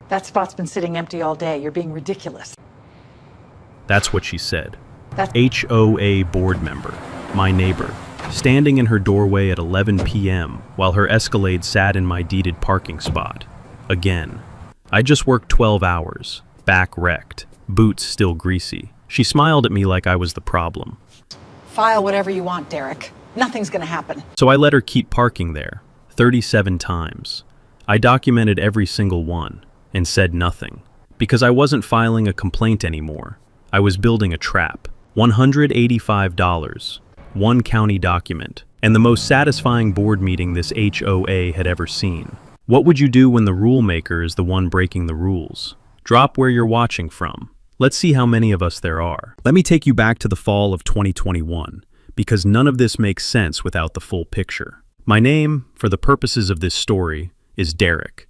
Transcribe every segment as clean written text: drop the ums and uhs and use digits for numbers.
That spot's been sitting empty all day. You're being ridiculous. That's what she said. That's HOA board member, my neighbor, standing in her doorway at 11 p.m. while her Escalade sat in my deeded parking spot. Again. I just worked 12 hours, back wrecked, boots still greasy. She smiled at me like I was the problem. File whatever you want, Derek. Nothing's gonna happen. So I let her keep parking there, 37 times. I documented every single one and said nothing, because I wasn't filing a complaint anymore. I was building a trap. $185, one county document, and the most satisfying board meeting this HOA had ever seen. What would you do when the rule maker is the one breaking the rules? Drop where you're watching from. Let's see how many of us there are. Let me take you back to the fall of 2021, because none of this makes sense without the full picture. My name, for the purposes of this story, is Derek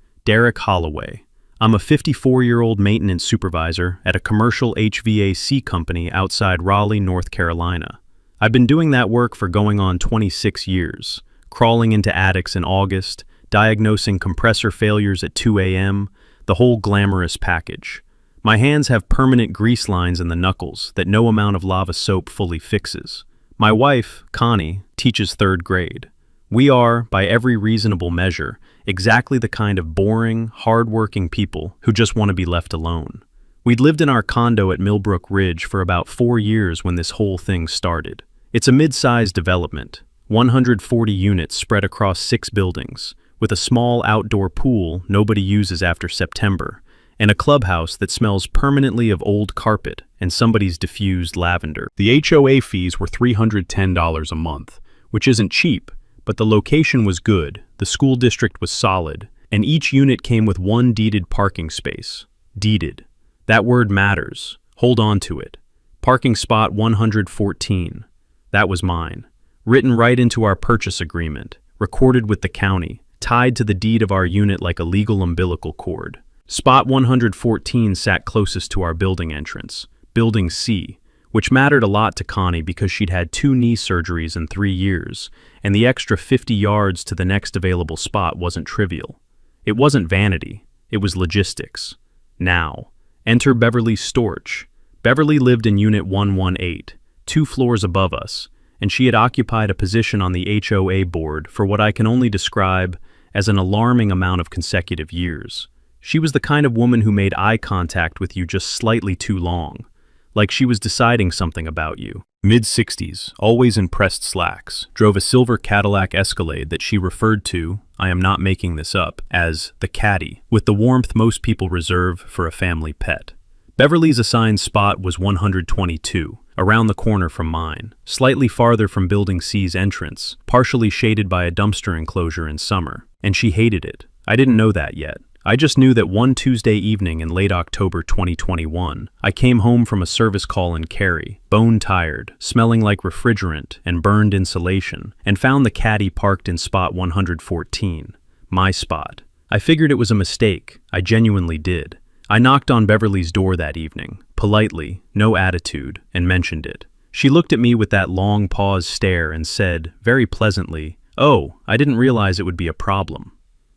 Holloway. I'm a 54-year-old maintenance supervisor at a commercial HVAC company outside Raleigh, North Carolina. I've been doing that work for going on 26 years, crawling into attics in August, diagnosing compressor failures at 2 a.m., the whole glamorous package. My hands have permanent grease lines in the knuckles that no amount of lava soap fully fixes. My wife, Connie, teaches 3rd grade. We are, by every reasonable measure, exactly the kind of boring, hard-working people who just want to be left alone. We'd lived in our condo at Millbrook Ridge for about 4 years when this whole thing started. It's a mid-sized development, 140 units spread across 6 buildings, with a small outdoor pool nobody uses after September, and a clubhouse that smells permanently of old carpet and somebody's diffused lavender. The HOA fees were $310 a month, which isn't cheap, but the location was good, the school district was solid, and each unit came with one deeded parking space. Deeded. That word matters. Hold on to it. Parking spot 114. That was mine. Written right into our purchase agreement, recorded with the county, tied to the deed of our unit like a legal umbilical cord. Spot 114 sat closest to our building entrance, Building C, which mattered a lot to Connie because she'd had 2 knee surgeries in 3 years, and the extra 50 yards to the next available spot wasn't trivial. It wasn't vanity, it was logistics. Now, enter Beverly Storch. Beverly lived in Unit 118, 2 floors above us, and she had occupied a position on the HOA board for what I can only describe as an alarming amount of consecutive years. She was the kind of woman who made eye contact with you just slightly too long, like she was deciding something about you. Mid-60s, always in pressed slacks, drove a silver Cadillac Escalade that she referred to, I am not making this up, as the Caddy, with the warmth most people reserve for a family pet. Beverly's assigned spot was 122, around the corner from mine, slightly farther from Building C's entrance, partially shaded by a dumpster enclosure in summer, and she hated it. I didn't know that yet. I just knew that one Tuesday evening in late October 2021, I came home from a service call in Cary, bone-tired, smelling like refrigerant and burned insulation, and found the Caddy parked in spot 114, my spot. I figured it was a mistake, I genuinely did. I knocked on Beverly's door that evening, politely, no attitude, and mentioned it. She looked at me with that long pause stare and said, very pleasantly, "Oh, I didn't realize it would be a problem."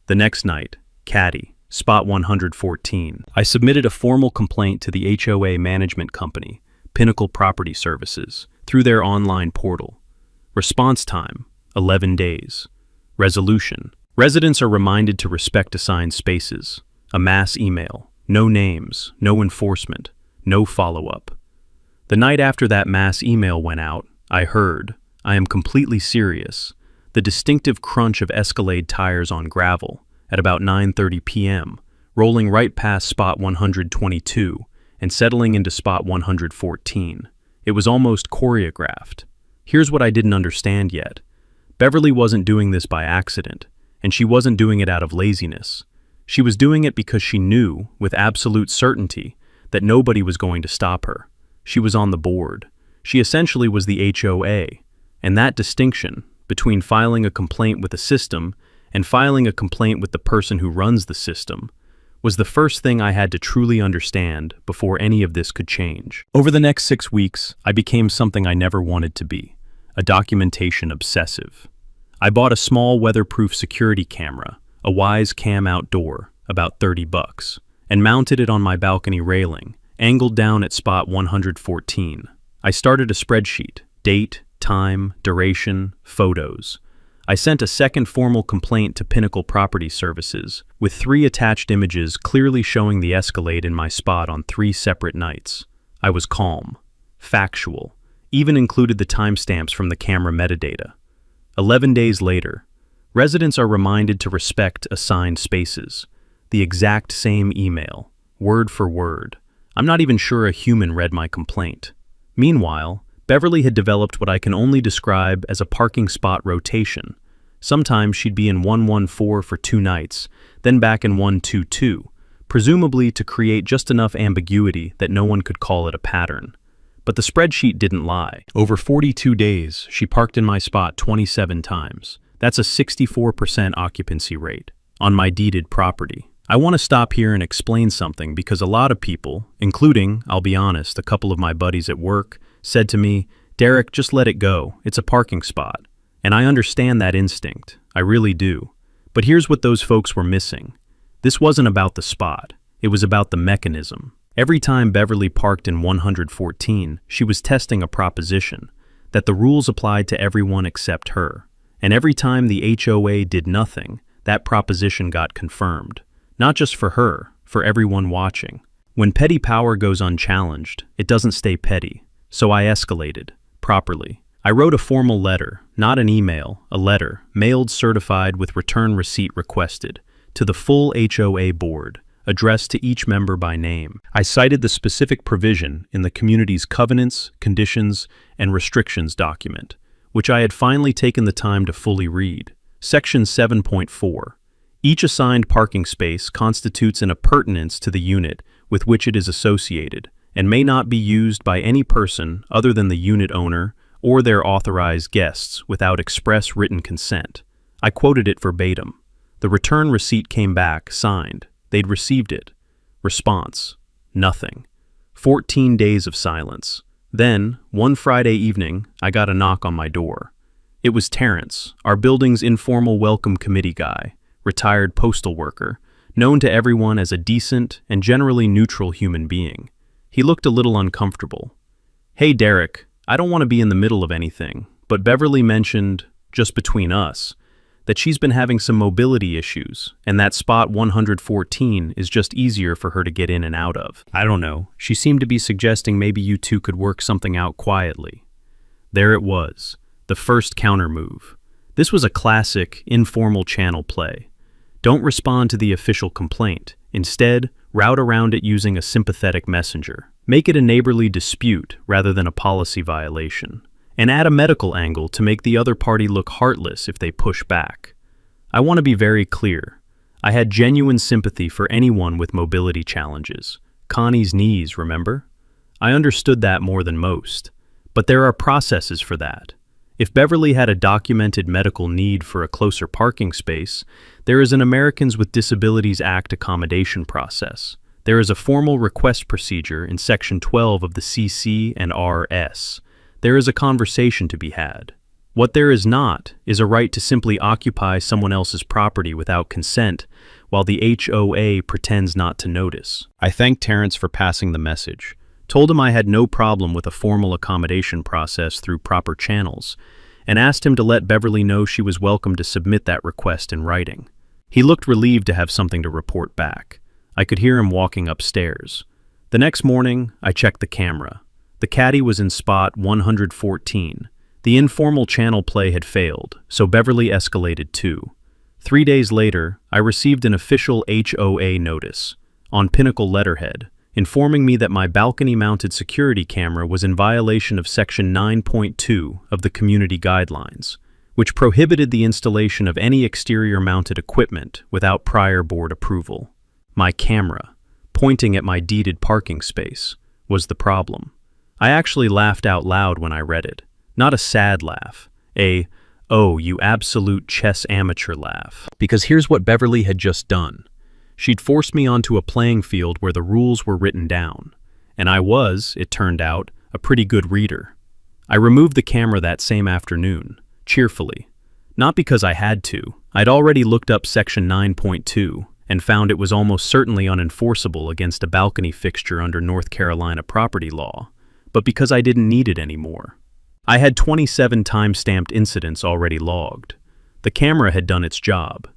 The next night, Caddy, spot 114. I submitted a formal complaint to the HOA management company, Pinnacle Property Services, through their online portal. Response time, 11 days. Resolution. Residents are reminded to respect assigned spaces. A mass email. No names, no enforcement, no follow-up. The night after that mass email went out, I heard, I am completely serious, the distinctive crunch of Escalade tires on gravel at about 9:30 p.m., rolling right past spot 122 and settling into spot 114. It was almost choreographed. Here's what I didn't understand yet. Beverly wasn't doing this by accident, and she wasn't doing it out of laziness. She was doing it because she knew, with absolute certainty, that nobody was going to stop her. She was on the board. She essentially was the HOA, and that distinction between filing a complaint with a system and filing a complaint with the person who runs the system was the first thing I had to truly understand before any of this could change. Over the next 6 weeks, I became something I never wanted to be, a documentation obsessive. I bought a small weatherproof security camera, a Wise Cam Outdoor, about $30, and mounted it on my balcony railing, angled down at spot 114. I started a spreadsheet: date, time, duration, photos. I sent a second formal complaint to Pinnacle Property Services, with 3 attached images clearly showing the Escalade in my spot on 3 separate nights. I was calm, factual, even included the timestamps from the camera metadata. 11 days later, residents are reminded to respect assigned spaces. The exact same email, word for word. I'm not even sure a human read my complaint. Meanwhile, Beverly had developed what I can only describe as a parking spot rotation. Sometimes she'd be in 114 for 2 nights, then back in 122, presumably to create just enough ambiguity that no one could call it a pattern. But the spreadsheet didn't lie. Over 42 days, she parked in my spot 27 times. That's a 64% occupancy rate on my deeded property. I want to stop here and explain something because a lot of people, including, I'll be honest, a couple of my buddies at work, said to me, "Derek, just let it go. It's a parking spot." And I understand that instinct. I really do. But here's what those folks were missing. This wasn't about the spot. It was about the mechanism. Every time Beverly parked in 114, she was testing a proposition, that the rules applied to everyone except her. And every time the HOA did nothing, that proposition got confirmed. Not just for her, for everyone watching. When petty power goes unchallenged, it doesn't stay petty. So I escalated, properly. I wrote a formal letter, not an email, a letter, mailed certified with return receipt requested, to the full HOA board, addressed to each member by name. I cited the specific provision in the community's covenants, conditions, and restrictions document, which I had finally taken the time to fully read. Section 7.4. Each assigned parking space constitutes an appurtenance to the unit with which it is associated, and may not be used by any person other than the unit owner or their authorized guests without express written consent. I quoted it verbatim. The return receipt came back, signed. They'd received it. Response: nothing. 14 days of silence. Then, one Friday evening, I got a knock on my door. It was Terrence, our building's informal welcome committee guy, retired postal worker, known to everyone as a decent and generally neutral human being. He looked a little uncomfortable. "Hey Derek, I don't want to be in the middle of anything, but Beverly mentioned, just between us, that she's been having some mobility issues, and that spot 114 is just easier for her to get in and out of. I don't know, she seemed to be suggesting maybe you two could work something out quietly." There it was, the first counter move. This was a classic, informal channel play. Don't respond to the official complaint. Instead, route around it using a sympathetic messenger. Make it a neighborly dispute rather than a policy violation. And add a medical angle to make the other party look heartless if they push back. I want to be very clear. I had genuine sympathy for anyone with mobility challenges. Connie's knees, remember? I understood that more than most. But there are processes for that. If Beverly had a documented medical need for a closer parking space, there is an Americans with Disabilities Act accommodation process. There is a formal request procedure in Section 12 of the CC and RS. There is a conversation to be had. What there is not is a right to simply occupy someone else's property without consent while the HOA pretends not to notice. I thanked Terrence for passing the message. Told him I had no problem with a formal accommodation process through proper channels, and asked him to let Beverly know she was welcome to submit that request in writing. He looked relieved to have something to report back. I could hear him walking upstairs. The next morning, I checked the camera. The caddy was in spot 114. The informal channel play had failed, so Beverly escalated too. 3 days later, I received an official HOA notice, on Pinnacle letterhead, informing me that my balcony-mounted security camera was in violation of Section 9.2 of the Community Guidelines, which prohibited the installation of any exterior-mounted equipment without prior board approval. My camera, pointing at my deeded parking space, was the problem. I actually laughed out loud when I read it. Not a sad laugh, "Oh, you absolute chess amateur" laugh. Because here's what Beverly had just done. She'd forced me onto a playing field where the rules were written down, and I was, it turned out, a pretty good reader. I removed the camera that same afternoon, cheerfully. Not because I had to. I'd already looked up Section 9.2, and found it was almost certainly unenforceable against a balcony fixture under North Carolina property law, but because I didn't need it anymore. I had 27 time-stamped incidents already logged. The camera had done its job.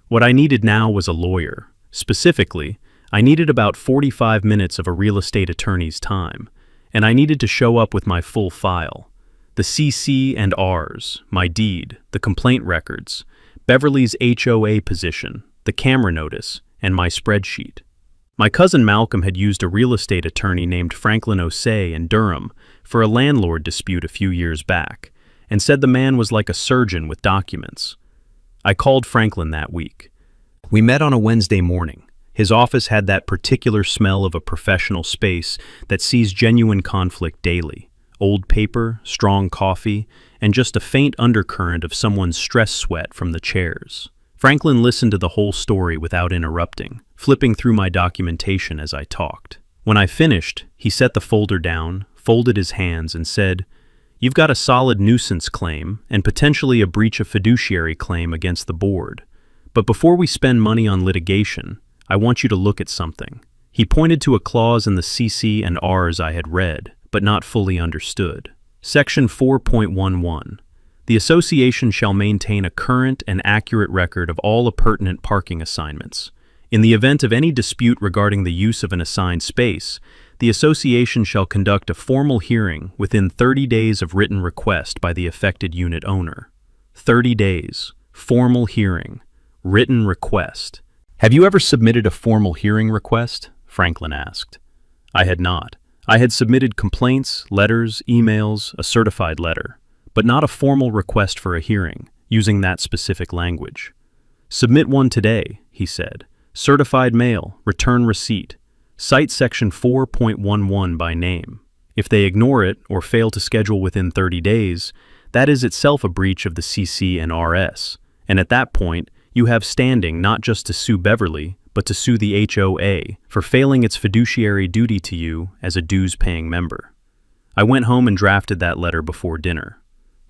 What I needed now was a lawyer. Specifically, I needed about 45 minutes of a real estate attorney's time, and I needed to show up with my full file. The CC and Rs, my deed, the complaint records, Beverly's HOA position, the camera notice, and my spreadsheet. My cousin Malcolm had used a real estate attorney named Franklin Osei in Durham for a landlord dispute a few years back, and said the man was like a surgeon with documents. I called Franklin that week. We met on a Wednesday morning. His office had that particular smell of a professional space that sees genuine conflict daily. Old paper, strong coffee, and just a faint undercurrent of someone's stress sweat from the chairs. Franklin listened to the whole story without interrupting, flipping through my documentation as I talked. When I finished, he set the folder down, folded his hands, and said, "You've got a solid nuisance claim and potentially a breach of fiduciary claim against the board. But before we spend money on litigation, I want you to look at something." He pointed to a clause in the CC and Rs I had read, but not fully understood. Section 4.11. The association shall maintain a current and accurate record of all appurtenant parking assignments. In the event of any dispute regarding the use of an assigned space, the association shall conduct a formal hearing within 30 days of written request by the affected unit owner. 30 days. Formal hearing. Written request. "Have you ever submitted a formal hearing request?" Franklin asked. I had not. I had submitted complaints, letters, emails, a certified letter, but not a formal request for a hearing, using that specific language. "Submit one today," he said. "Certified mail, return receipt. Cite section 4.11 by name. If they ignore it or fail to schedule within 30 days, that is itself a breach of the CC and RS, and at that point, you have standing not just to sue Beverly, but to sue the HOA for failing its fiduciary duty to you as a dues-paying member." I went home and drafted that letter before dinner.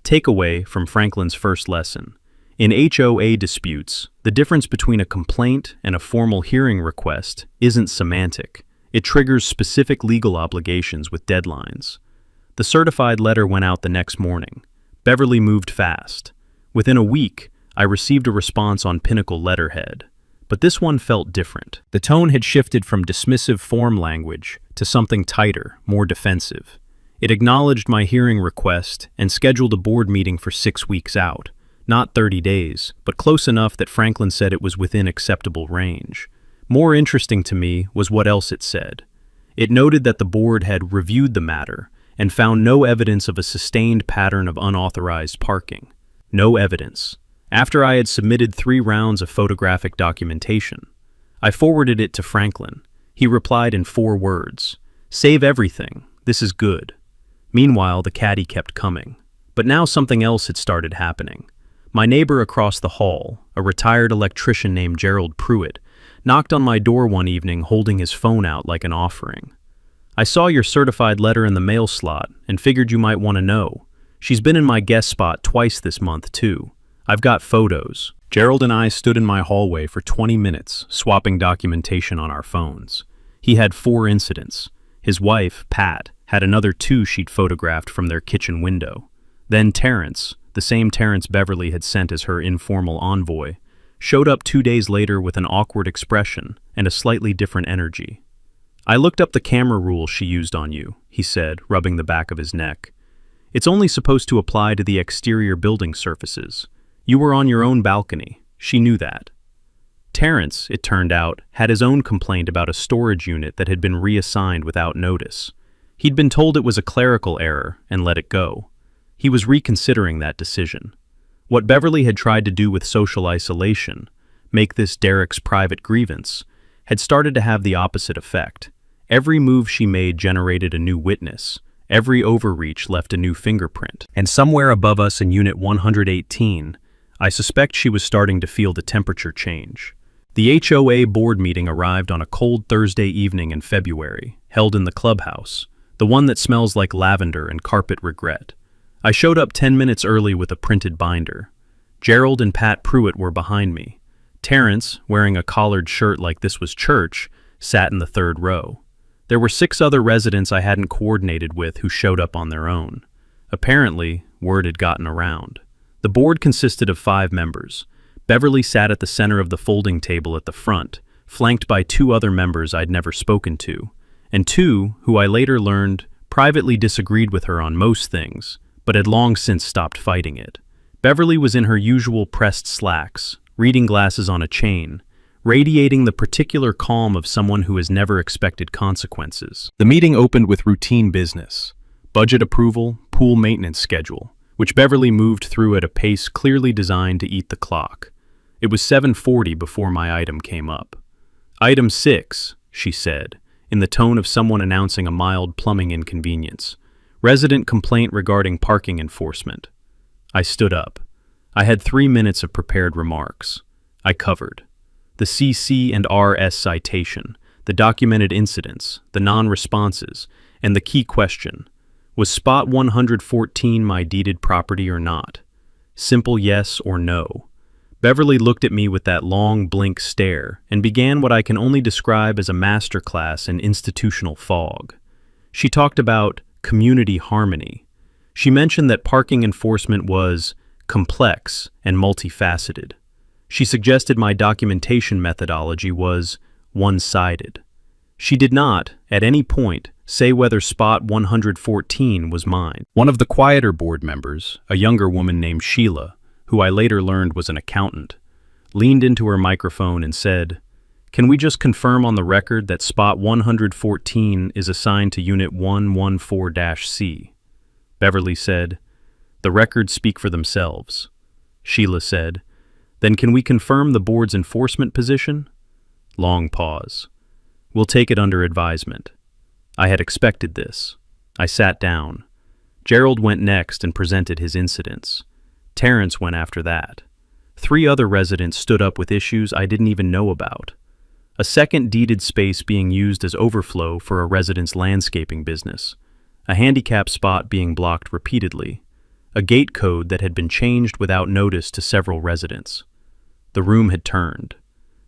Takeaway from Franklin's first lesson. In HOA disputes, the difference between a complaint and a formal hearing request isn't semantic. It triggers specific legal obligations with deadlines. The certified letter went out the next morning. Beverly moved fast. Within a week, I received a response on Pinnacle letterhead. But this one felt different. The tone had shifted from dismissive form language to something tighter, more defensive. It acknowledged my hearing request and scheduled a board meeting for 6 weeks out. Not 30 days, but close enough that Franklin said it was within acceptable range. More interesting to me was what else it said. It noted that the board had reviewed the matter and found no evidence of a sustained pattern of unauthorized parking. No evidence. After I had submitted 3 rounds of photographic documentation, I forwarded it to Franklin. He replied in 4 words, "Save everything, this is good." Meanwhile, the caddy kept coming. But now something else had started happening. My neighbor across the hall, a retired electrician named Gerald Pruitt, knocked on my door one evening holding his phone out like an offering. "I saw your certified letter in the mail slot and figured you might want to know. She's been in my guest spot twice this month, too. I've got photos." Gerald and I stood in my hallway for 20 minutes, swapping documentation on our phones. He had 4 incidents. His wife, Pat, had another 2 she'd photographed from their kitchen window. Then Terrence, the same Terrence Beverly had sent as her informal envoy, showed up 2 days later with an awkward expression and a slightly different energy. "I looked up the camera rule she used on you," he said, rubbing the back of his neck. "It's only supposed to apply to the exterior building surfaces. You were on your own balcony. She knew that." Terrence, it turned out, had his own complaint about a storage unit that had been reassigned without notice. He'd been told it was a clerical error and let it go. He was reconsidering that decision. What Beverly had tried to do with social isolation, make this Derek's private grievance, had started to have the opposite effect. Every move she made generated a new witness. Every overreach left a new fingerprint. And somewhere above us in Unit 118, I suspect she was starting to feel the temperature change. The HOA board meeting arrived on a cold Thursday evening in February, held in the clubhouse, the one that smells like lavender and carpet regret. I showed up 10 minutes early with a printed binder. Gerald and Pat Pruitt were behind me. Terrence, wearing a collared shirt like this was church, sat in the third row. There were 6 other residents I hadn't coordinated with who showed up on their own. Apparently, word had gotten around. The board consisted of 5 members. Beverly sat at the center of the folding table at the front, flanked by 2 other members I'd never spoken to, and 2 who I later learned privately disagreed with her on most things, but had long since stopped fighting it. Beverly was in her usual pressed slacks, reading glasses on a chain, radiating the particular calm of someone who has never expected consequences. The meeting opened with routine business: budget approval, pool maintenance schedule, which Beverly moved through at a pace clearly designed to eat the clock. It was 7:40 before my item came up. "Item 6, she said, in the tone of someone announcing a mild plumbing inconvenience. "Resident complaint regarding parking enforcement." I stood up. I had 3 minutes of prepared remarks. I covered the CC and RS citation, the documented incidents, the non-responses, and the key question: was spot 114 my deeded property or not? Simple yes or no. Beverly looked at me with that long blink stare and began what I can only describe as a masterclass in institutional fog. She talked about community harmony. She mentioned that parking enforcement was complex and multifaceted. She suggested my documentation methodology was one-sided. She did not, at any point, say whether spot 114 was mine. One of the quieter board members, a younger woman named Sheila, who I later learned was an accountant, leaned into her microphone and said, "Can we just confirm on the record that spot 114 is assigned to Unit 114-C? Beverly said, "The records speak for themselves." Sheila said, "Then can we confirm the board's enforcement position?" Long pause. "We'll take it under advisement." I had expected this. I sat down. Gerald went next and presented his incidents. Terrence went after that. 3 other residents stood up with issues I didn't even know about. A second deeded space being used as overflow for a resident's landscaping business. A handicap spot being blocked repeatedly. A gate code that had been changed without notice to several residents. The room had turned.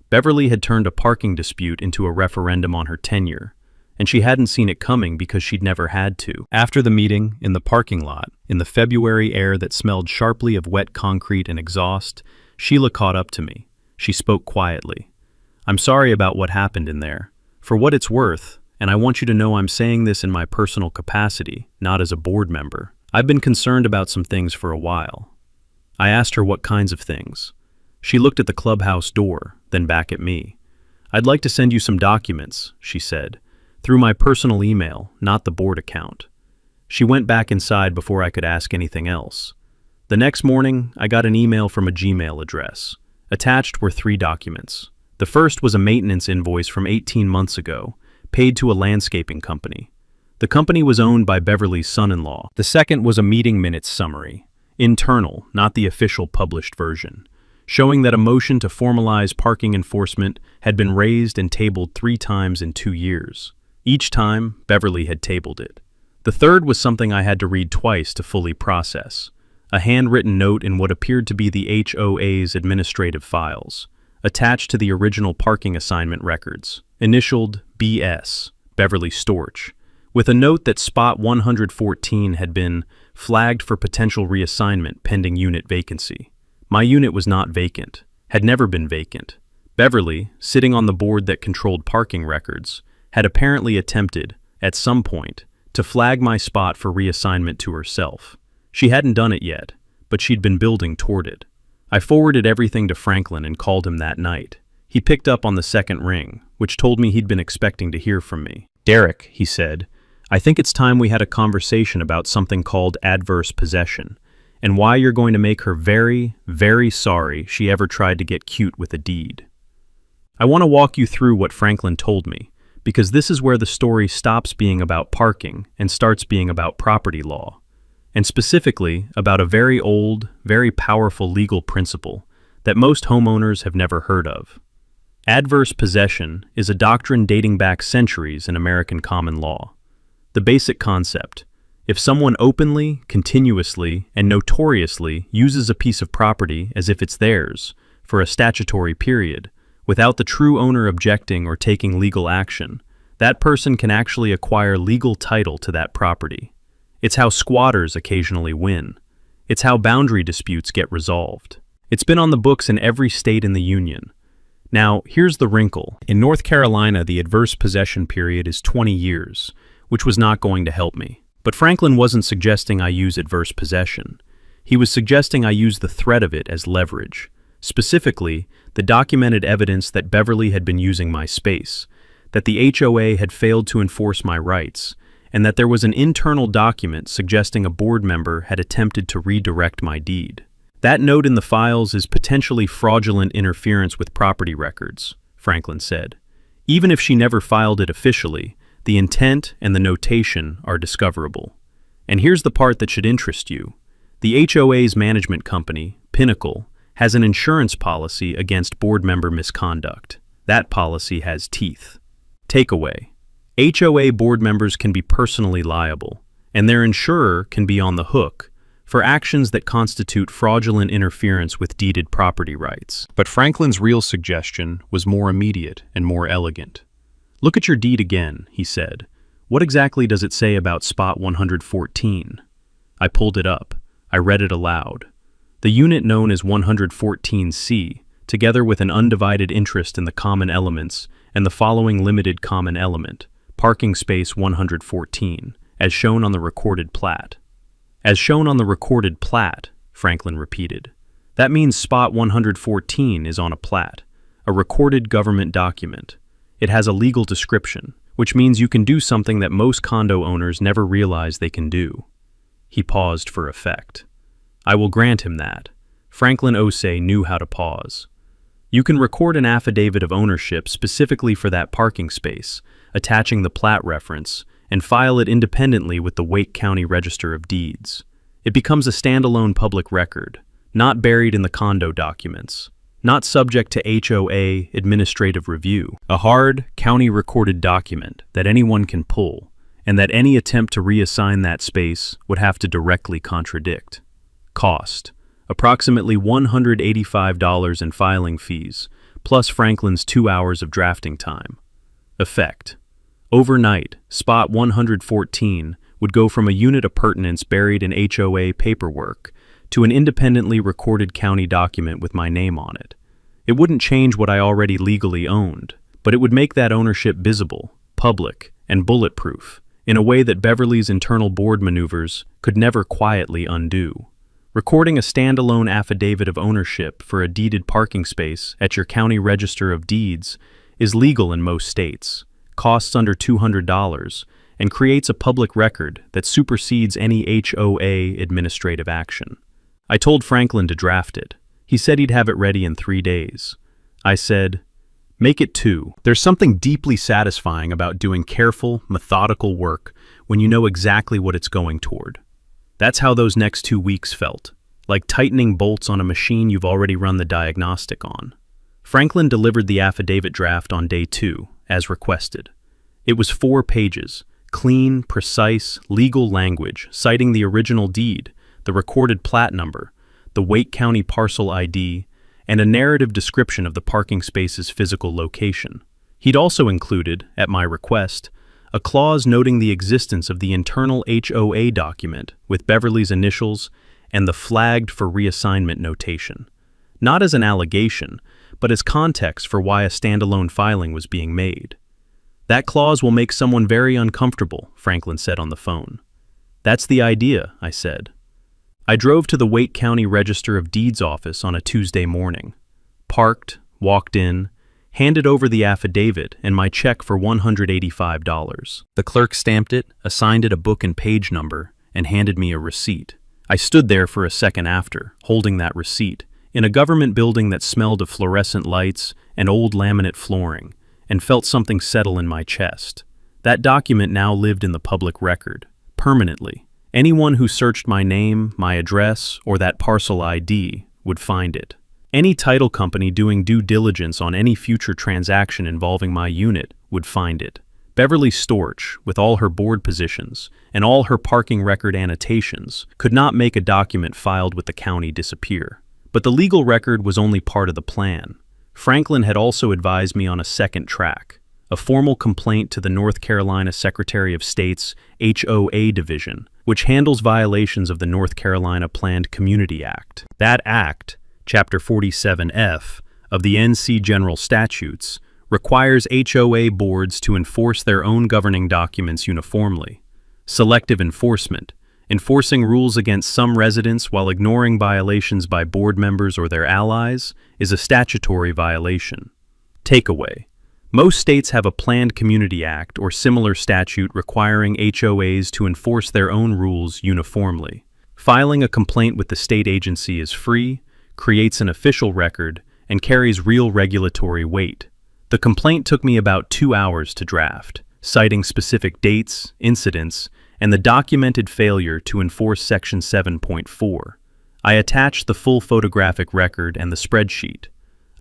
Beverly had turned a parking dispute into a referendum on her tenure, and she hadn't seen it coming because she'd never had to. After the meeting, in the parking lot, in the February air that smelled sharply of wet concrete and exhaust, Sheila caught up to me. She spoke quietly. "I'm sorry about what happened in there. For what it's worth, and I want you to know I'm saying this in my personal capacity, not as a board member, I've been concerned about some things for a while." I asked her what kinds of things. She looked at the clubhouse door, then back at me. "I'd like to send you some documents," she said, "through my personal email, not the board account." She went back inside before I could ask anything else. The next morning, I got an email from a Gmail address. Attached were 3 documents. The first was a maintenance invoice from 18 months ago, paid to a landscaping company. The company was owned by Beverly's son-in-law. The second was a meeting minutes summary, internal, not the official published version, showing that a motion to formalize parking enforcement had been raised and tabled 3 times in 2 years. Each time, Beverly had tabled it. The third was something I had to read twice to fully process. A handwritten note in what appeared to be the HOA's administrative files, attached to the original parking assignment records, initialed BS, Beverly Storch, with a note that spot 114 had been flagged for potential reassignment pending unit vacancy. My unit was not vacant, had never been vacant. Beverly, sitting on the board that controlled parking records, had apparently attempted, at some point, to flag my spot for reassignment to herself. She hadn't done it yet, but she'd been building toward it. I forwarded everything to Franklin and called him that night. He picked up on the second ring, which told me he'd been expecting to hear from me. "Derek," he said, "I think it's time we had a conversation about something called adverse possession, and why you're going to make her very, very sorry she ever tried to get cute with a deed." I want to walk you through what Franklin told me, because this is where the story stops being about parking and starts being about property law, and specifically about a very old, very powerful legal principle that most homeowners have never heard of. Adverse possession is a doctrine dating back centuries in American common law. The basic concept: if someone openly, continuously, and notoriously uses a piece of property as if it's theirs, for a statutory period, without the true owner objecting or taking legal action, that person can actually acquire legal title to that property. It's how squatters occasionally win. It's how boundary disputes get resolved. It's been on the books in every state in the Union. Now, here's the wrinkle. In North Carolina, the adverse possession period is 20 years, which was not going to help me. But Franklin wasn't suggesting I use adverse possession. He was suggesting I use the threat of it as leverage. Specifically, the documented evidence that Beverly had been using my space, that the HOA had failed to enforce my rights, and that there was an internal document suggesting a board member had attempted to redirect my deed. That note in the files is potentially fraudulent interference with property records, Franklin said. Even if she never filed it officially, the intent and the notation are discoverable. And here's the part that should interest you. The HOA's management company, Pinnacle, has an insurance policy against board member misconduct. That policy has teeth. Takeaway: HOA board members can be personally liable, and their insurer can be on the hook for actions that constitute fraudulent interference with deeded property rights. But Franklin's real suggestion was more immediate and more elegant. "Look at your deed again," he said. "What exactly does it say about spot 114? I pulled it up. I read it aloud. The unit known as 114C, together with an undivided interest in the common elements and the following limited common element, parking space 114, as shown on the recorded plat." "As shown on the recorded plat," Franklin repeated. "That means spot 114 is on a plat, a recorded government document. It has a legal description, which means you can do something that most condo owners never realize they can do." He paused for effect. I will grant him that. Franklin Osei knew how to pause. "You can record an affidavit of ownership specifically for that parking space, attaching the plat reference, and file it independently with the Wake County Register of Deeds. It becomes a standalone public record, not buried in the condo documents, not subject to HOA administrative review, a hard, county-recorded document that anyone can pull, and that any attempt to reassign that space would have to directly contradict. Cost: approximately $185 in filing fees, plus Franklin's 2 hours of drafting time. Effect: overnight, spot 114 would go from a unit appurtenance buried in HOA paperwork to an independently recorded county document with my name on it. It wouldn't change what I already legally owned, but it would make that ownership visible, public, and bulletproof, in a way that Beverly's internal board maneuvers could never quietly undo. Recording a standalone affidavit of ownership for a deeded parking space at your county register of deeds is legal in most states, costs under $200, and creates a public record that supersedes any HOA administrative action. I told Franklin to draft it. He said he'd have it ready in 3 days. I said, "Make it 2. There's something deeply satisfying about doing careful, methodical work when you know exactly what it's going toward." That's how those next 2 weeks felt, like tightening bolts on a machine you've already run the diagnostic on. Franklin delivered the affidavit draft on day 2, as requested. It was 4 pages, clean, precise, legal language citing the original deed, the recorded plat number, the Wake County parcel ID, and a narrative description of the parking space's physical location. He'd also included, at my request, a clause noting the existence of the internal HOA document with Beverly's initials and the flagged for reassignment notation, not as an allegation, but as context for why a standalone filing was being made. "That clause will make someone very uncomfortable," Franklin said on the phone. "That's the idea," I said. I drove to the Wake County Register of Deeds office on a Tuesday morning, parked, walked in, handed over the affidavit and my check for $185. The clerk stamped it, assigned it a book and page number, and handed me a receipt. I stood there for a second after, holding that receipt, in a government building that smelled of fluorescent lights and old laminate flooring, and felt something settle in my chest. That document now lived in the public record, permanently. Anyone who searched my name, my address, or that parcel ID would find it. Any title company doing due diligence on any future transaction involving my unit would find it. Beverly Storch, with all her board positions and all her parking record annotations, could not make a document filed with the county disappear. But the legal record was only part of the plan. Franklin had also advised me on a second track, a formal complaint to the North Carolina Secretary of State's HOA Division, which handles violations of the North Carolina Planned Community Act. That act, Chapter 47F of the NC General Statutes, requires HOA boards to enforce their own governing documents uniformly. Selective enforcement, enforcing rules against some residents while ignoring violations by board members or their allies, is a statutory violation. Takeaway: most states have a Planned Community Act or similar statute requiring HOAs to enforce their own rules uniformly. Filing a complaint with the state agency is free, creates an official record, and carries real regulatory weight. The complaint took me about 2 hours to draft, citing specific dates, incidents, and the documented failure to enforce Section 7.4. I attached the full photographic record and the spreadsheet.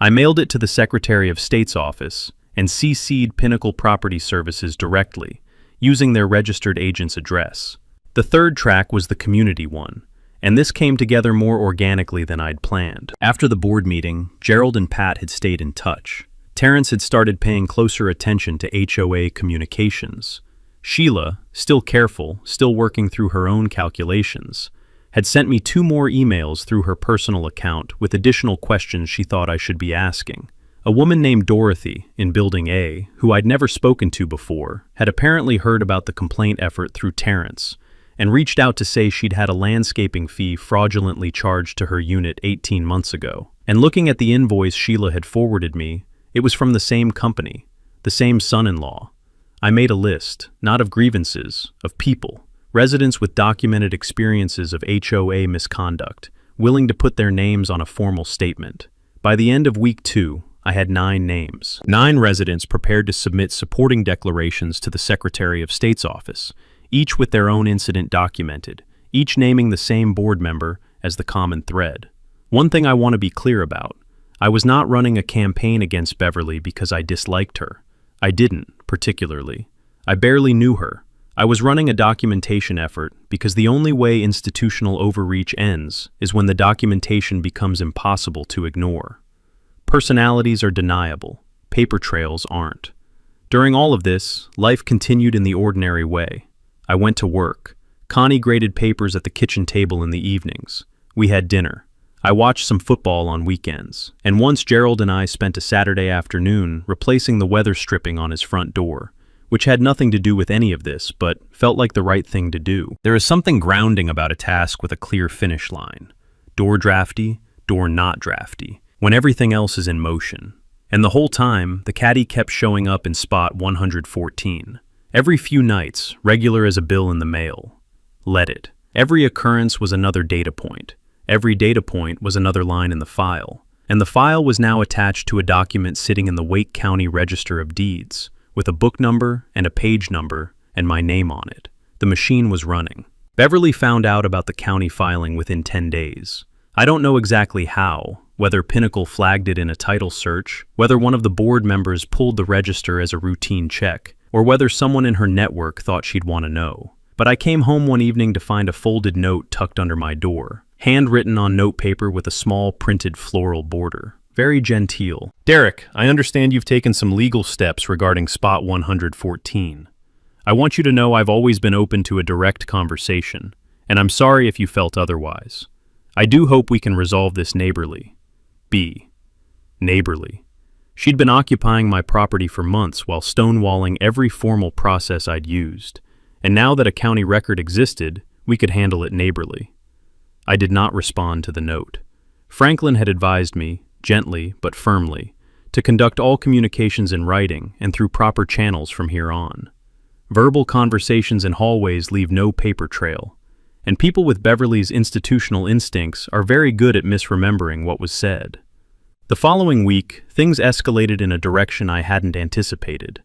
I mailed it to the Secretary of State's office and CC'd Pinnacle Property Services directly, using their registered agent's address. The third track was the community one, and this came together more organically than I'd planned. After the board meeting, Gerald and Pat had stayed in touch. Terrence had started paying closer attention to HOA communications. Sheila, still careful, still working through her own calculations, had sent me 2 more emails through her personal account with additional questions she thought I should be asking. A woman named Dorothy, in Building A, who I'd never spoken to before, had apparently heard about the complaint effort through Terrence, and reached out to say she'd had a landscaping fee fraudulently charged to her unit 18 months ago. And looking at the invoice Sheila had forwarded me, it was from the same company, the same son-in-law. I made a list, not of grievances, of people, residents with documented experiences of HOA misconduct, willing to put their names on a formal statement. By the end of week 2, I had 9 names. 9 residents prepared to submit supporting declarations to the Secretary of State's office, each with their own incident documented, each naming the same board member as the common thread. One thing I want to be clear about: I was not running a campaign against Beverly because I disliked her. I didn't, particularly. I barely knew her. I was running a documentation effort because the only way institutional overreach ends is when the documentation becomes impossible to ignore. Personalities are deniable. Paper trails aren't. During all of this, life continued in the ordinary way. I went to work. Connie graded papers at the kitchen table in the evenings. We had dinner. I watched some football on weekends, and once Gerald and I spent a Saturday afternoon replacing the weather stripping on his front door, which had nothing to do with any of this, but felt like the right thing to do. There is something grounding about a task with a clear finish line. Door drafty, door not drafty, when everything else is in motion. And the whole time, the caddy kept showing up in spot 114. Every few nights, regular as a bill in the mail. Let it. Every occurrence was another data point. Every data point was another line in the file. And the file was now attached to a document sitting in the Wake County Register of Deeds, with a book number and a page number and my name on it. The machine was running. Beverly found out about the county filing within 10 days. I don't know exactly how, whether Pinnacle flagged it in a title search, whether one of the board members pulled the register as a routine check, or whether someone in her network thought she'd want to know. But I came home one evening to find a folded note tucked under my door, handwritten on notepaper with a small printed floral border. Very genteel. Derek, I understand you've taken some legal steps regarding spot 114. I want you to know I've always been open to a direct conversation, and I'm sorry if you felt otherwise. I do hope we can resolve this neighborly. B. Neighborly. She'd been occupying my property for months while stonewalling every formal process I'd used, and now that a county record existed, we could handle it neighborly. I did not respond to the note. Franklin had advised me, gently but firmly, to conduct all communications in writing and through proper channels from here on. Verbal conversations in hallways leave no paper trail, and people with Beverly's institutional instincts are very good at misremembering what was said. The following week, things escalated in a direction I hadn't anticipated.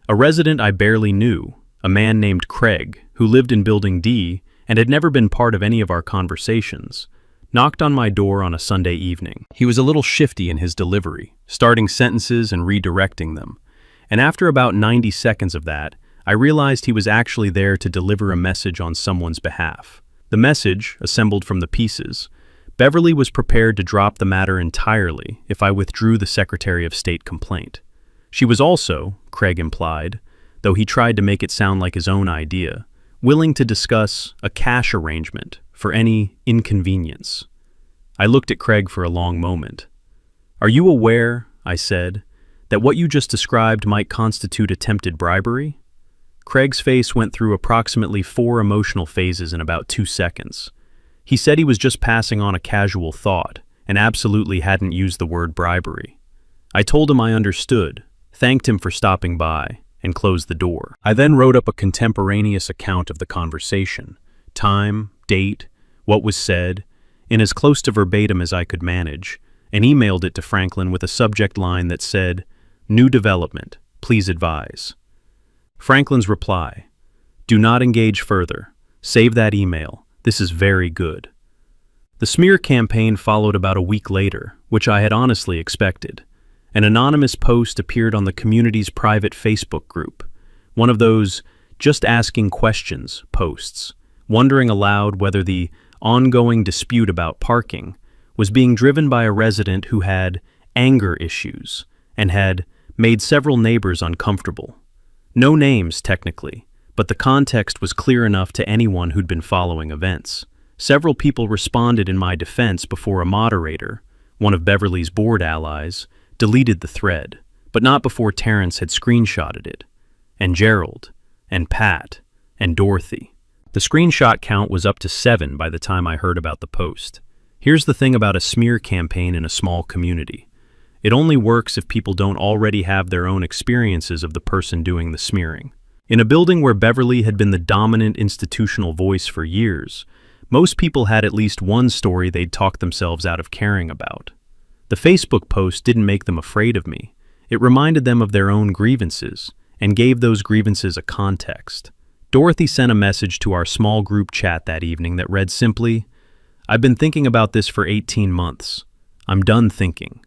A resident I barely knew, a man named Craig, who lived in Building D and had never been part of any of our conversations, knocked on my door on a Sunday evening. He was a little shifty in his delivery, starting sentences and redirecting them, and after about 90 seconds of that, I realized he was actually there to deliver a message on someone's behalf. The message, assembled from the pieces, Beverly was prepared to drop the matter entirely if I withdrew the Secretary of State complaint. She was also, Craig implied, though he tried to make it sound like his own idea, willing to discuss a cash arrangement for any inconvenience. I looked at Craig for a long moment. "Are you aware," I said, "that what you just described might constitute attempted bribery?" Craig's face went through approximately 4 emotional phases in about 2 seconds. He said he was just passing on a casual thought and absolutely hadn't used the word bribery. I told him I understood, thanked him for stopping by, and closed the door. I then wrote up a contemporaneous account of the conversation, time, date, what was said, in as close to verbatim as I could manage, and emailed it to Franklin with a subject line that said, "New development, please advise." Franklin's reply, "Do not engage further. Save that email. This is very good." The smear campaign followed about a week later, which I had honestly expected. An anonymous post appeared on the community's private Facebook group, one of those "just asking questions" posts, wondering aloud whether the ongoing dispute about parking was being driven by a resident who had anger issues and had made several neighbors uncomfortable. No names, technically, but the context was clear enough to anyone who'd been following events. Several people responded in my defense before a moderator, one of Beverly's board allies, deleted the thread, but not before Terrence had screenshotted it, and Gerald, and Pat, and Dorothy. The screenshot count was up to 7 by the time I heard about the post. Here's the thing about a smear campaign in a small community. It only works if people don't already have their own experiences of the person doing the smearing. In a building where Beverly had been the dominant institutional voice for years, most people had at least one story they'd talked themselves out of caring about. The Facebook post didn't make them afraid of me. It reminded them of their own grievances and gave those grievances a context. Dorothy sent a message to our small group chat that evening that read simply, "I've been thinking about this for 18 months. I'm done thinking."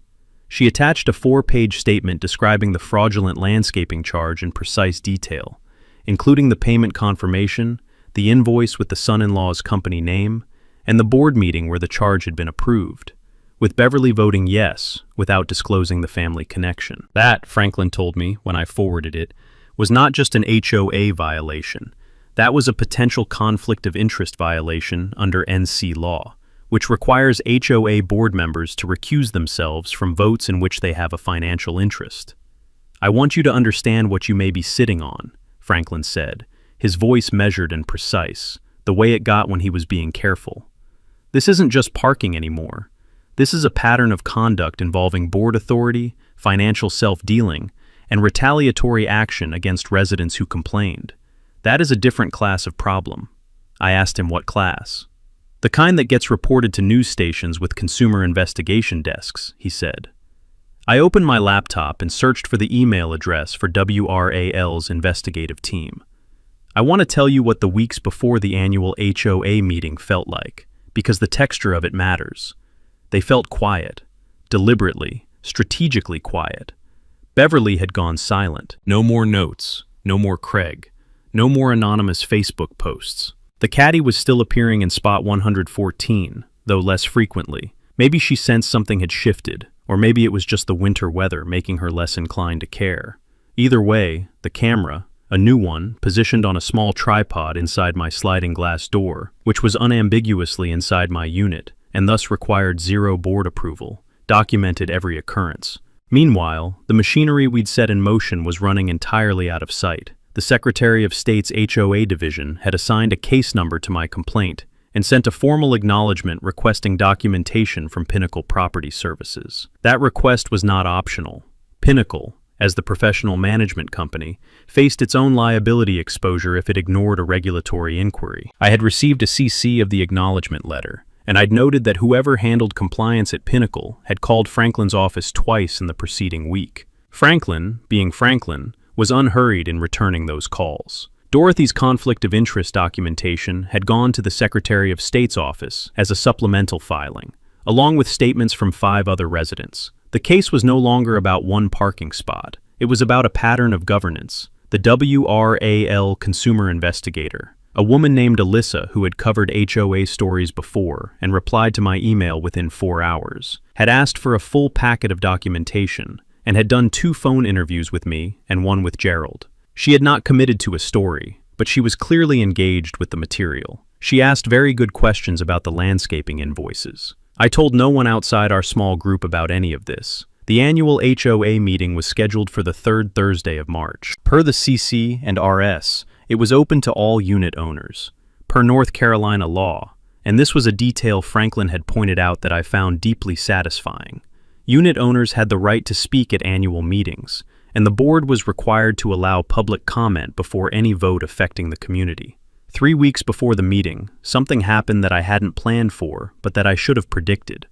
She attached a 4-page statement describing the fraudulent landscaping charge in precise detail, including the payment confirmation, the invoice with the son-in-law's company name, and the board meeting where the charge had been approved, with Beverly voting yes without disclosing the family connection. That, Franklin told me when I forwarded it, was not just an HOA violation. That was a potential conflict of interest violation under NC law, which requires HOA board members to recuse themselves from votes in which they have a financial interest. "I want you to understand what you may be sitting on," Franklin said, his voice measured and precise, the way it got when he was being careful. "This isn't just parking anymore. This is a pattern of conduct involving board authority, financial self-dealing, and retaliatory action against residents who complained. That is a different class of problem." I asked him what class. "The kind that gets reported to news stations with consumer investigation desks," he said. I opened my laptop and searched for the email address for WRAL's investigative team. I want to tell you what the weeks before the annual HOA meeting felt like, because the texture of it matters. They felt quiet, deliberately, strategically quiet. Beverly had gone silent. No more notes, no more Craig, no more anonymous Facebook posts. The caddy was still appearing in spot 114, though less frequently. Maybe she sensed something had shifted, or maybe it was just the winter weather making her less inclined to care. Either way, the camera, a new one, positioned on a small tripod inside my sliding glass door, which was unambiguously inside my unit, and thus required 0 board approval, documented every occurrence. Meanwhile, the machinery we'd set in motion was running entirely out of sight. The Secretary of State's HOA division had assigned a case number to my complaint and sent a formal acknowledgement requesting documentation from Pinnacle Property Services. That request was not optional. Pinnacle, as the professional management company, faced its own liability exposure if it ignored a regulatory inquiry. I had received a CC of the acknowledgement letter, and I'd noted that whoever handled compliance at Pinnacle had called Franklin's office twice in the preceding week. Franklin, being Franklin, was unhurried in returning those calls. Dorothy's conflict of interest documentation had gone to the Secretary of State's office as a supplemental filing, along with statements from 5 other residents. The case was no longer about one parking spot. It was about a pattern of governance. The WRAL consumer investigator, A woman named Alyssa, who had covered HOA stories before and replied to my email within 4 hours, had asked for a full packet of documentation and had done 2 phone interviews with me and 1 with Gerald. She had not committed to a story, but she was clearly engaged with the material. She asked very good questions about the landscaping invoices. I told no one outside our small group about any of this. The annual HOA meeting was scheduled for the 3rd Thursday of March. Per the CC and RS, it was open to all unit owners, per North Carolina law, and this was a detail Franklin had pointed out that I found deeply satisfying. Unit owners had the right to speak at annual meetings, and the board was required to allow public comment before any vote affecting the community. 3 weeks before the meeting, something happened that I hadn't planned for, but that I should have predicted.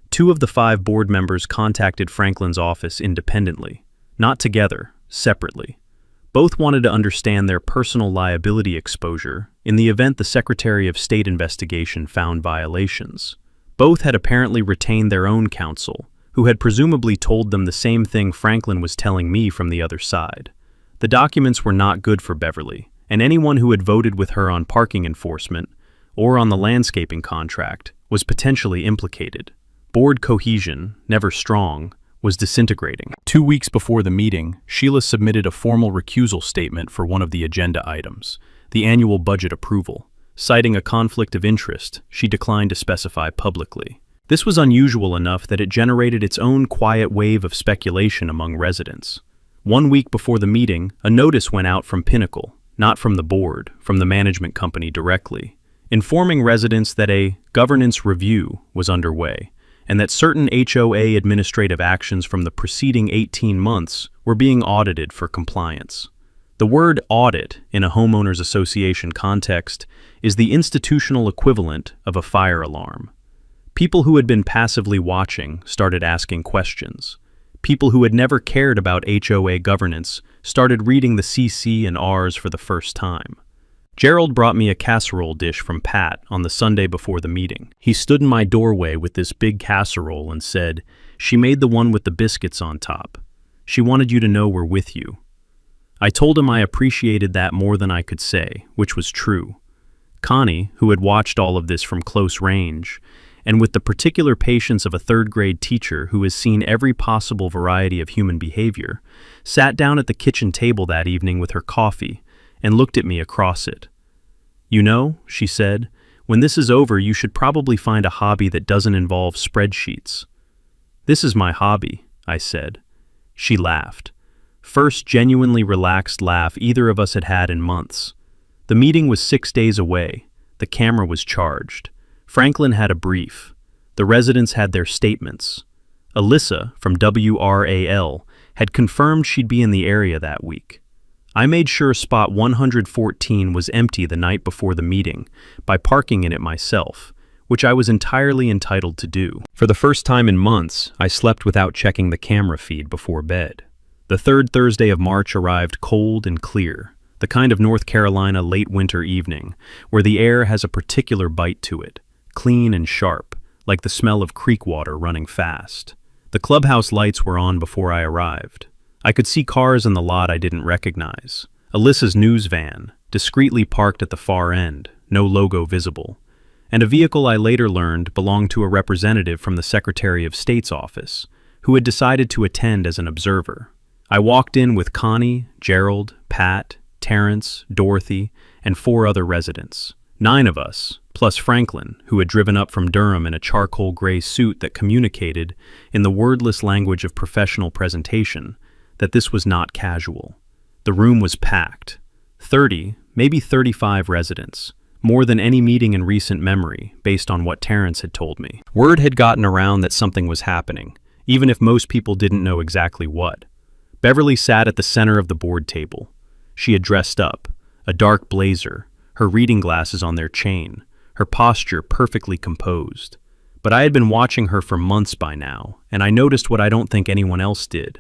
2 of the 5 board members contacted Franklin's office independently, not together, separately. Both wanted to understand their personal liability exposure in the event the Secretary of State investigation found violations. Both had apparently retained their own counsel, who had presumably told them the same thing Franklin was telling me from the other side. The documents were not good for Beverly, and anyone who had voted with her on parking enforcement or on the landscaping contract was potentially implicated. Board cohesion, never strong, was disintegrating. 2 weeks before the meeting, Sheila submitted a formal recusal statement for one of the agenda items, the annual budget approval. Citing a conflict of interest, she declined to specify publicly. This was unusual enough that it generated its own quiet wave of speculation among residents. 1 week before the meeting, a notice went out from Pinnacle, not from the board, from the management company directly, informing residents that a governance review was underway, and that certain HOA administrative actions from the preceding 18 months were being audited for compliance. The word audit in a homeowners association context is the institutional equivalent of a fire alarm. People who had been passively watching started asking questions. People who had never cared about HOA governance started reading the CC and Rs for the first time. Gerald brought me a casserole dish from Pat on the Sunday before the meeting. He stood in my doorway with this big casserole and said, "She made the one with the biscuits on top. She wanted you to know we're with you." I told him I appreciated that more than I could say, which was true. Connie, who had watched all of this from close range, and with the particular patience of a 3rd-grade teacher who has seen every possible variety of human behavior, sat down at the kitchen table that evening with her coffee and looked at me across it. "You know," she said, "when this is over, you should probably find a hobby that doesn't involve spreadsheets." "This is my hobby," I said. She laughed. First genuinely relaxed laugh either of us had had in months. The meeting was 6 days away. The camera was charged. Franklin had a brief. The residents had their statements. Alyssa, from WRAL, had confirmed she'd be in the area that week. I made sure spot 114 was empty the night before the meeting by parking in it myself, which I was entirely entitled to do. For the first time in months, I slept without checking the camera feed before bed. The 3rd Thursday of March arrived cold and clear, the kind of North Carolina late winter evening where the air has a particular bite to it, clean and sharp, like the smell of creek water running fast. The clubhouse lights were on before I arrived. I could see cars in the lot I didn't recognize. Alyssa's news van, discreetly parked at the far end, no logo visible, and a vehicle I later learned belonged to a representative from the Secretary of State's office, who had decided to attend as an observer. I walked in with Connie, Gerald, Pat, Terrence, Dorothy, and 4 other residents. 9 of us, plus Franklin, who had driven up from Durham in a charcoal gray suit that communicated, in the wordless language of professional presentation, that this was not casual. The room was packed. 30, maybe 35 residents, more than any meeting in recent memory, based on what Terrence had told me. Word had gotten around that something was happening, even if most people didn't know exactly what. Beverly sat at the center of the board table. She had dressed up, a dark blazer, her reading glasses on their chain, her posture perfectly composed. But I had been watching her for months by now, and I noticed what I don't think anyone else did.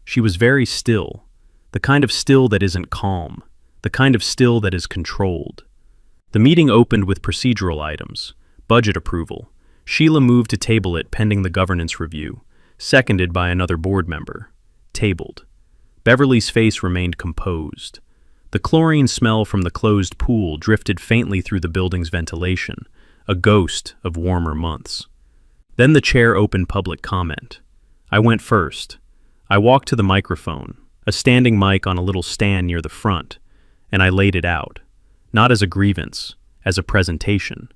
She was very still, the kind of still that isn't calm, the kind of still that is controlled. The meeting opened with procedural items, budget approval. Sheila moved to table it pending the governance review, seconded by another board member. Tabled. Beverly's face remained composed. The chlorine smell from the closed pool drifted faintly through the building's ventilation, a ghost of warmer months. Then the chair opened public comment. I went first. I walked to the microphone, a standing mic on a little stand near the front, and I laid it out, not as a grievance, as a presentation.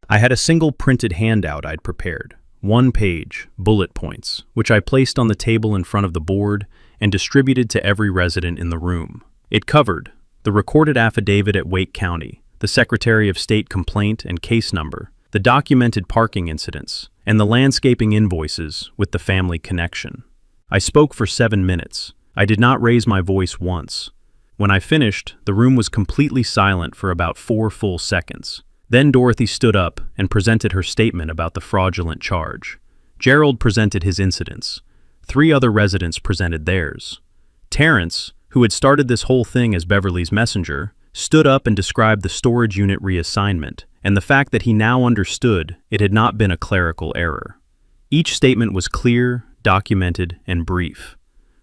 I had a single printed handout I'd prepared, 1 page, bullet points, which I placed on the table in front of the board and distributed to every resident in the room. It covered the recorded affidavit at Wake County, the Secretary of State complaint and case number, the documented parking incidents, and the landscaping invoices with the family connection. I spoke for 7 minutes. I did not raise my voice once. When I finished, the room was completely silent for about 4 full seconds. Then Dorothy stood up and presented her statement about the fraudulent charge. Gerald presented his incidents. 3 other residents presented theirs. Terrence, who had started this whole thing as Beverly's messenger, stood up and described the storage unit reassignment and the fact that he now understood it had not been a clerical error. Each statement was clear, documented, and brief.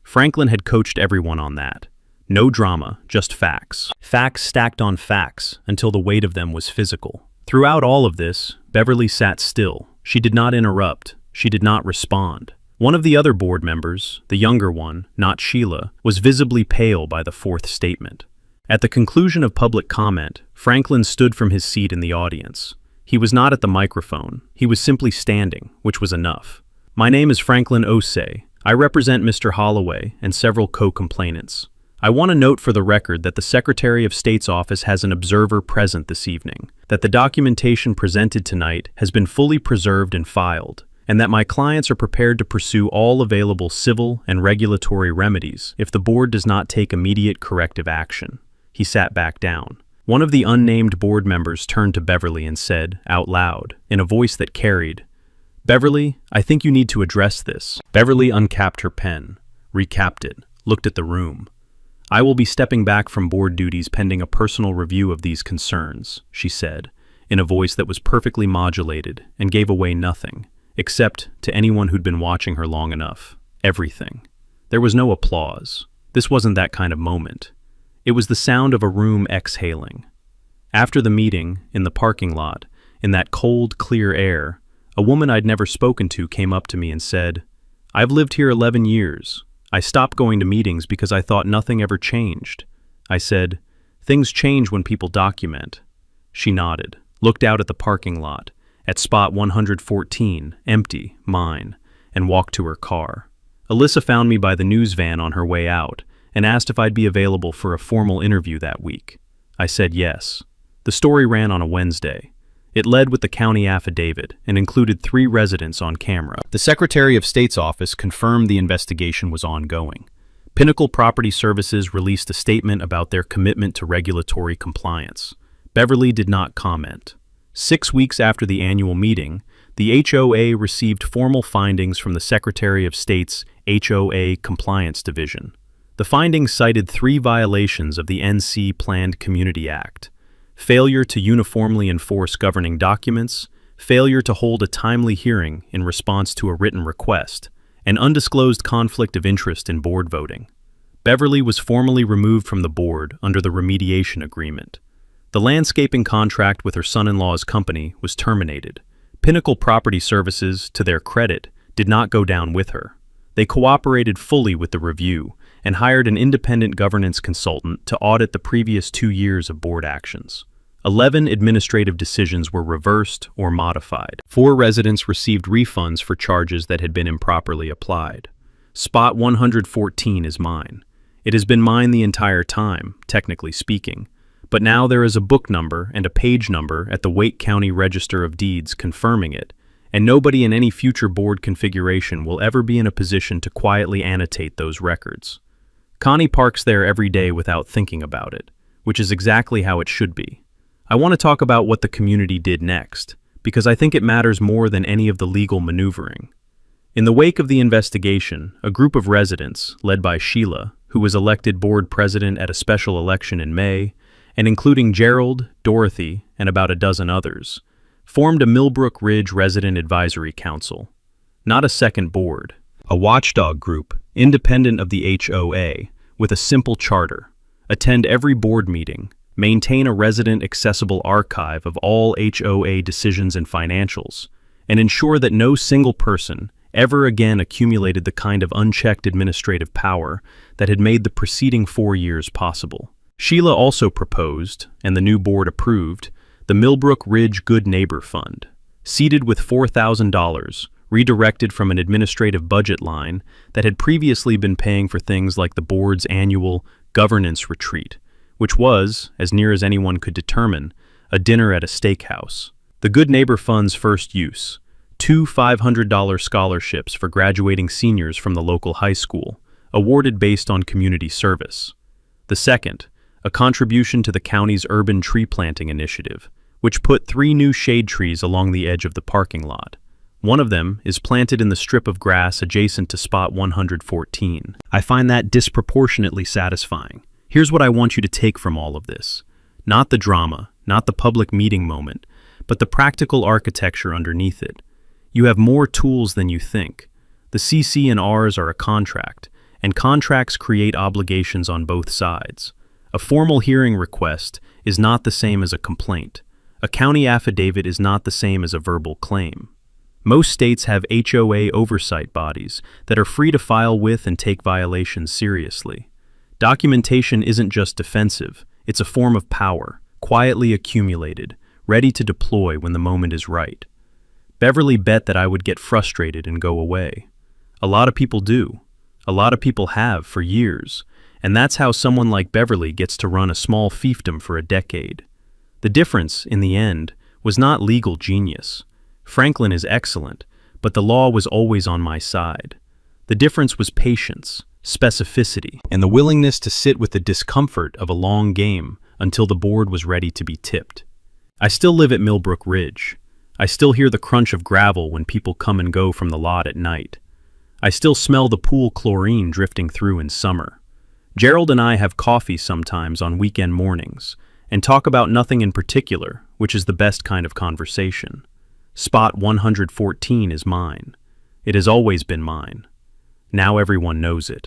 Franklin had coached everyone on that. No drama, just facts. Facts stacked on facts until the weight of them was physical. Throughout all of this, Beverly sat still. She did not interrupt. She did not respond. One of the other board members, the younger one, not Sheila, was visibly pale by the 4th statement. At the conclusion of public comment, Franklin stood from his seat in the audience. He was not at the microphone. He was simply standing, which was enough. My name is Franklin Osei. I represent Mr. Holloway and several co-complainants. I want to note for the record that the Secretary of State's office has an observer present this evening, that the documentation presented tonight has been fully preserved and filed, and that my clients are prepared to pursue all available civil and regulatory remedies if the board does not take immediate corrective action. He sat back down. One of the unnamed board members turned to Beverly and said, out loud, in a voice that carried, "Beverly, I think you need to address this." Beverly uncapped her pen, recapped it, looked at the room. "I will be stepping back from board duties pending a personal review of these concerns," she said, in a voice that was perfectly modulated and gave away nothing, except, to anyone who'd been watching her long enough, everything. There was no applause. This wasn't that kind of moment. It was the sound of a room exhaling. After the meeting, in the parking lot, in that cold, clear air, a woman I'd never spoken to came up to me and said, "I've lived here 11 years. I stopped going to meetings because I thought nothing ever changed." I said, "Things change when people document." She nodded, looked out at the parking lot, at spot 114, empty, mine, and walked to her car. Alyssa found me by the news van on her way out and asked if I'd be available for a formal interview that week. I said yes. The story ran on a Wednesday. It led with the county affidavit and included 3 residents on camera. The Secretary of State's office confirmed the investigation was ongoing. Pinnacle Property Services released a statement about their commitment to regulatory compliance. Beverly did not comment. 6 weeks after the annual meeting, the HOA received formal findings from the Secretary of State's HOA Compliance Division. The findings cited 3 violations of the NC Planned Community Act: failure to uniformly enforce governing documents, failure to hold a timely hearing in response to a written request, and undisclosed conflict of interest in board voting. Beverly was formally removed from the board under the remediation agreement. The landscaping contract with her son-in-law's company was terminated. Pinnacle Property Services, to their credit, did not go down with her. They cooperated fully with the review and hired an independent governance consultant to audit the previous 2 years of board actions. 11 administrative decisions were reversed or modified. 4 residents received refunds for charges that had been improperly applied. Spot 114 is mine. It has been mine the entire time, technically speaking. But now there is a book number and a page number at the Wake County Register of Deeds confirming it, and nobody in any future board configuration will ever be in a position to quietly annotate those records. Connie parks there every day without thinking about it, which is exactly how it should be. I want to talk about what the community did next, because I think it matters more than any of the legal maneuvering. In the wake of the investigation, a group of residents, led by Sheila, who was elected board president at a special election in May, and including Gerald, Dorothy, and about a dozen others, formed a Millbrook Ridge Resident Advisory Council. Not a second board. A watchdog group, independent of the HOA, with a simple charter, attend every board meeting, maintain a resident-accessible archive of all HOA decisions and financials, and ensure that no single person ever again accumulated the kind of unchecked administrative power that had made the preceding 4 years possible. Sheila also proposed, and the new board approved, the Millbrook Ridge Good Neighbor Fund, seeded with $4,000, redirected from an administrative budget line that had previously been paying for things like the board's annual governance retreat, which was, as near as anyone could determine, a dinner at a steakhouse. The Good Neighbor Fund's first use: 2 $500 scholarships for graduating seniors from the local high school, awarded based on community service. The second, a contribution to the county's urban tree planting initiative, which put 3 new shade trees along the edge of the parking lot. One of them is planted in the strip of grass adjacent to spot 114. I find that disproportionately satisfying. Here's what I want you to take from all of this. Not the drama, not the public meeting moment, but the practical architecture underneath it. You have more tools than you think. The CC&Rs are a contract, and contracts create obligations on both sides. A formal hearing request is not the same as a complaint. A county affidavit is not the same as a verbal claim. Most states have HOA oversight bodies that are free to file with and take violations seriously. Documentation isn't just defensive, it's a form of power, quietly accumulated, ready to deploy when the moment is right. Beverly bet that I would get frustrated and go away. A lot of people do. A lot of people have for years, and that's how someone like Beverly gets to run a small fiefdom for a decade. The difference, in the end, was not legal genius. Franklin is excellent, but the law was always on my side. The difference was patience, specificity, and the willingness to sit with the discomfort of a long game until the board was ready to be tipped. I still live at Millbrook Ridge. I still hear the crunch of gravel when people come and go from the lot at night. I still smell the pool chlorine drifting through in summer. Gerald and I have coffee sometimes on weekend mornings and talk about nothing in particular, which is the best kind of conversation. Spot 114 is mine. It has always been mine. Now everyone knows it.